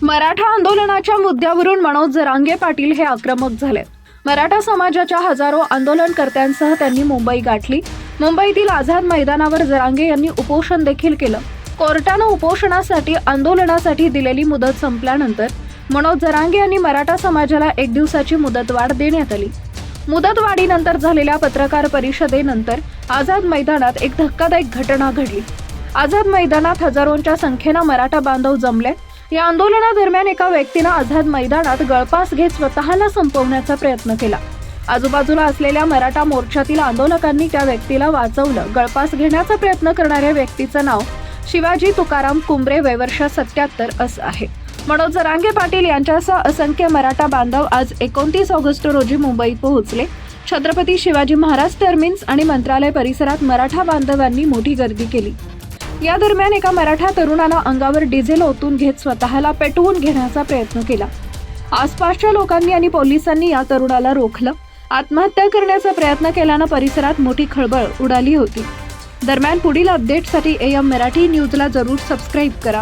मराठा आंदोलनाच्या मुद्द्यावरून मनोज जरांगे पाटील हे आक्रमक झाले। मराठा समाजाच्या हजारो आंदोलनकर्त्यांसह त्यांनी मुंबई गाठली। मुंबईतील आझाद मैदानावर जरांगे यांनी उपोषण देखील केलं। कोर्टानं उपोषणासाठी आंदोलनासाठी दिलेली मुदत संपल्यानंतर मनोज जरांगे यांनी मराठा समाजाला 1 दिवसाची मुदतवाढ देण्यात आली। मुदतवाढीनंतर झालेल्या पत्रकार परिषदेनंतर आझाद मैदानात एक धक्कादायक घटना घडली। आझाद मैदानात हजारोंच्या संख्येनं मराठा बांधव जमले। या आंदोलनादरम्यान एका व्यक्तीनं आझाद मैदानात गळफास घेत स्वतःला संपवण्याचा प्रयत्न केला। आजूबाजूला असलेल्या मराठा मोर्चातील आंदोलकांनी त्या व्यक्तीला वाचवलं। गळफास घेण्याचा प्रयत्न करणाऱ्या व्यक्तीचं नाव शिवाजी तुकाराम कुंबरे, वय वर्ष 77 असं आहे। मनोज जरांगे पाटील यांच्यासह असंख्य मराठा बांधव आज 29 ऑगस्ट रोजी मुंबईत पोहोचले। छत्रपती शिवाजी महाराज टर्मिनस आणि मंत्रालय परिसरात मराठा बांधवांनी मोठी गर्दी केली। या दरम्यान एका मराठा तरुणानं अंगावर डिझेल ओतून घेत स्वतःला पेटवून घेण्याचा प्रयत्न केला। आसपासच्या लोकांनी आणि पोलिसांनी या तरुणाला रोखलं। आत्महत्या करण्याचा प्रयत्न केल्यानं परिसरात मोठी खळबळ उडाली होती। दरम्यान पुढील अपडेटसाठी AM मराठी न्यूजला जरूर सबस्क्राईब करा।